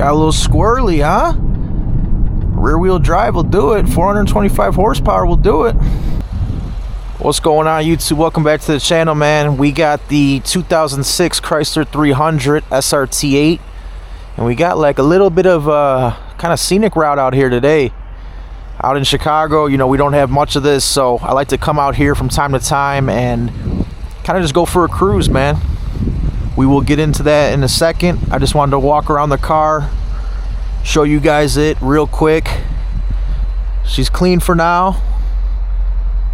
Got a little squirrely, huh? Rear wheel drive will do it. 425 horsepower will do it. What's going on, YouTube? Welcome back to the channel, man. We got the 2006 Chrysler 300 SRT8, and we got like a little bit of kind of scenic route out here today. Out in Chicago, you know, we don't have much of this, so I like to come out here from time to time and kind of just go for a cruise, man. We will get into that in a second. I just wanted to walk around the car, show you guys it real quick. She's clean for now,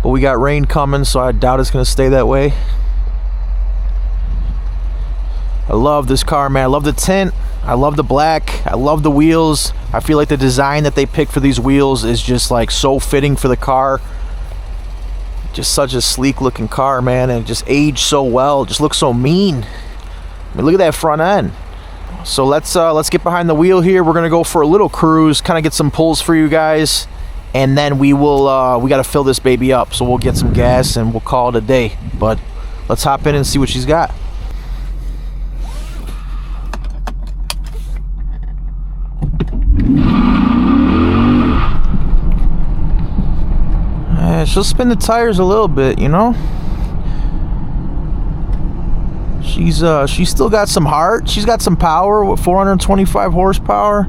but we got rain coming, so I doubt it's gonna stay that way. I love this car, man. I love the tint, I love the black, I love the wheels. I feel like the design that they picked for these wheels is just like so fitting for the car. Just such a sleek looking car, man, and it just aged so well. It just looks so mean. I mean, look at that front end. So let's get behind the wheel here. We're gonna go for a little cruise, kind of get some pulls for you guys, and then we will we got to fill this baby up, so we'll get some gas and we'll call it a day. But let's hop in and see what she's got. She'll spin the tires a little bit, you know. She's still got some heart. She's got some power with 425 horsepower.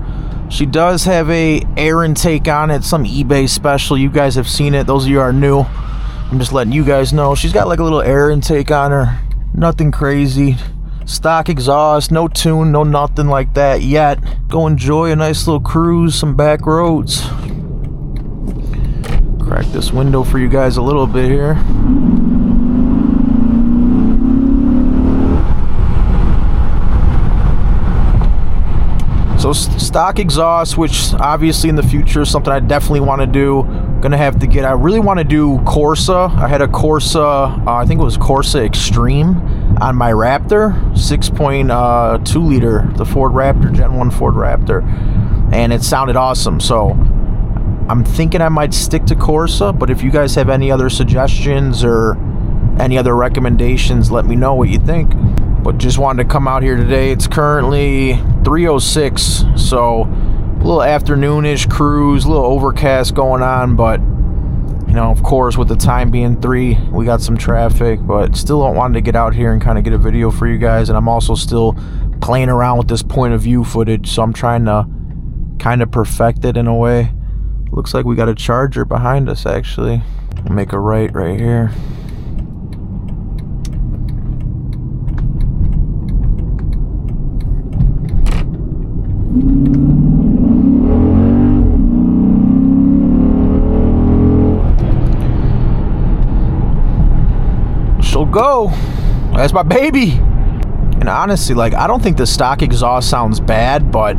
She does have a air intake on it, some eBay special. You guys have seen it. Those of you are new, I'm just letting you guys know. She's got like a little air intake on her. Nothing crazy. Stock exhaust, no tune, no nothing like that yet. Go enjoy a nice little cruise, some back roads. Crack this window for you guys a little bit here. So stock exhaust, which obviously in the future is something I definitely want to do. Gonna have to get, I really want to do Corsa. I had a Corsa, I think it was Corsa Extreme on my Raptor, 6.2 liter, the Ford Raptor, Gen 1 Ford Raptor, and it sounded awesome. So I'm thinking I might stick to Corsa, but if you guys have any other suggestions or any other recommendations, let me know what you think. But just wanted to come out here today. It's currently 3:06, so a little afternoonish cruise, a little overcast going on, but you know, of course, with the time being 3, we got some traffic, but still don't want to get out here and kind of get a video for you guys. And I'm also still playing around with this point of view footage, so I'm trying to kind of perfect it in a way. Looks like we got a Charger behind us, actually. We'll make a right here. She'll go. That's my baby. And honestly, like, I don't think the stock exhaust sounds bad, but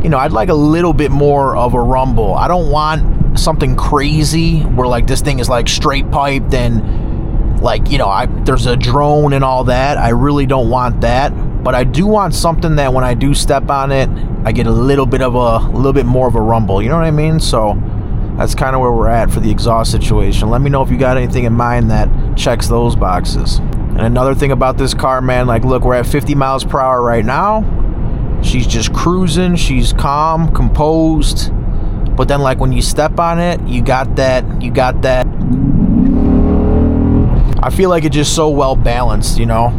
you know, I'd like a little bit more of a rumble. I don't want something crazy where like this thing is like straight piped and like, you know, there's a drone and all that. I really don't want that, but I do want something that when I do step on it, I get a little bit more of a rumble. You know what I mean? So that's kind of where we're at for the exhaust situation. Let me know if you got anything in mind that checks those boxes. And another thing about this car, man, like, look, we're at 50 miles per hour right now. She's just cruising. She's calm, composed. But then, like, when you step on it, you got that. I feel like it's just so well balanced, you know?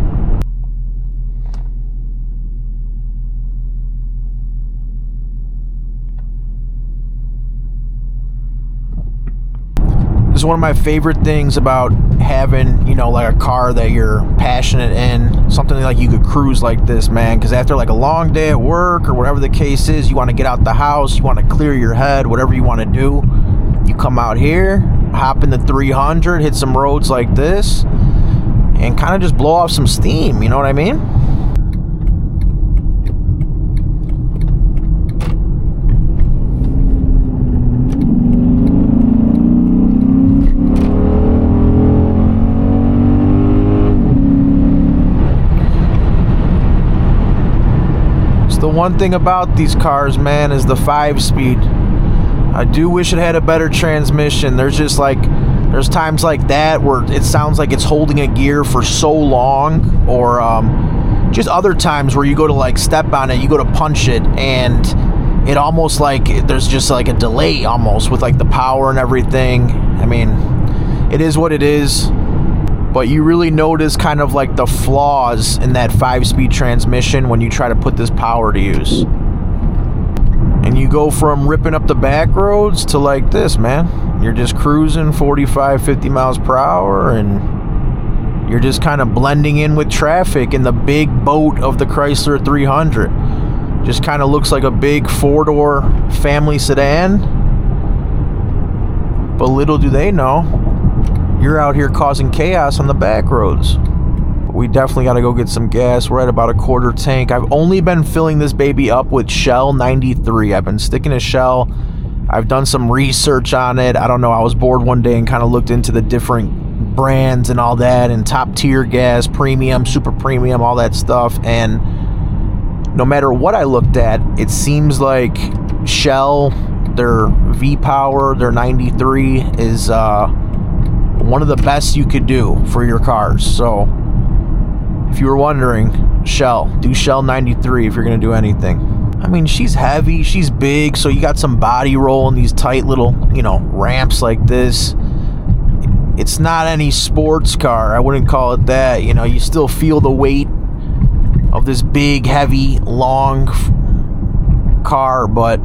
This is one of my favorite things about having, you know, like a car that you're passionate in, something like you could cruise like this, man, because after like a long day at work or whatever the case is, you want to get out the house, you want to clear your head, whatever you want to do, you come out here, hop in the 300, hit some roads like this, and kind of just blow off some steam, you know what I mean? The one thing about these cars, man, is the 5-speed. I do wish it had a better transmission. There's just like, there's times like that where it sounds like it's holding a gear for so long, or just other times where you go to like step on it, you go to punch it, and it almost like there's just like a delay almost with like the power and everything. I mean, it is what it is, but you really notice kind of like the flaws in that 5-speed transmission when you try to put this power to use. And you go from ripping up the back roads to like this, man. You're just cruising 45, 50 miles per hour, and you're just kind of blending in with traffic in the big boat of the Chrysler 300. Just kind of looks like a big 4-door family sedan. But little do they know, you're out here causing chaos on the back roads. We definitely got to go get some gas. We're at about a quarter tank. I've only been filling this baby up with Shell 93. I've been sticking to Shell. I've done some research on it. I don't know. I was bored one day and kind of looked into the different brands and all that, and top tier gas, premium, super premium, all that stuff. And no matter what I looked at, it seems like Shell, their V-Power, their 93 is one of the best you could do for your cars. So if you were wondering, Shell, do Shell 93 if you're going to do anything. I mean, she's heavy, she's big, so you got some body roll in these tight little, you know, ramps like this. It's not any sports car. I wouldn't call it that. You know, you still feel the weight of this big, heavy, long car, but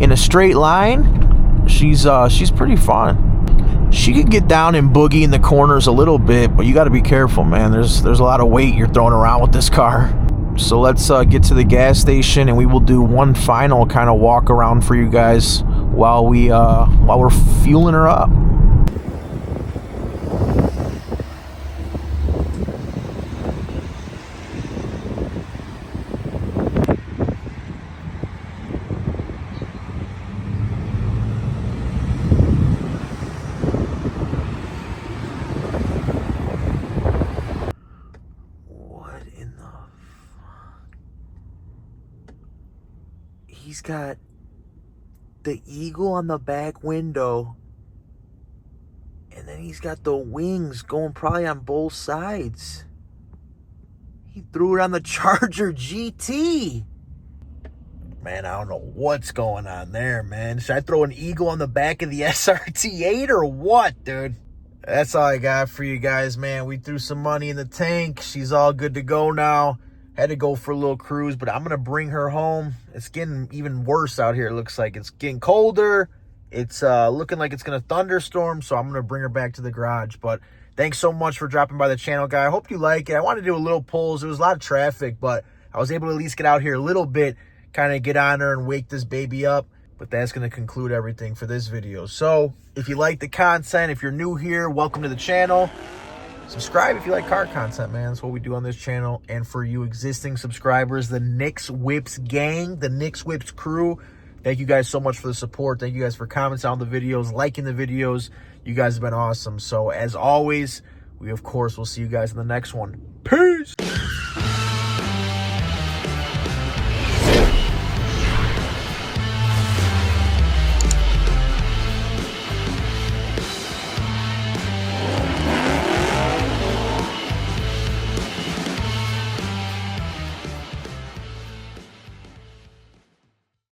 in a straight line, she's pretty fun. She could get down and boogie in the corners a little bit, but you got to be careful, man. There's a lot of weight you're throwing around with this car. So let's get to the gas station, and we will do one final kind of walk around for you guys while we're fueling her up. He's got the eagle on the back window, and then he's got the wings going probably on both sides. He threw it on the Charger GT. Man, I don't know what's going on there, man. Should I throw an eagle on the back of the SRT8 or what, dude? That's all I got for you guys, man. We threw some money in the tank. She's all good to go now. Had to go for a little cruise, but I'm going to bring her home. It's getting even worse out here. It looks like it's getting colder. It's looking like it's going to thunderstorm, so I'm going to bring her back to the garage. But thanks so much for dropping by the channel, guy. I hope you like it. I wanted to do a little pulls. There was a lot of traffic, but I was able to at least get out here a little bit, kind of get on her and wake this baby up. But that's going to conclude everything for this video. So if you like the content, if you're new here, welcome to the channel. Subscribe if you like car content, man. That's what we do on this channel. And for you existing subscribers, the Nick's Whips gang, the Nick's Whips crew, thank you guys so much for the support. Thank you guys for comments on the videos, liking the videos. You guys have been awesome. So as always, we of course will see you guys in the next one. Peace!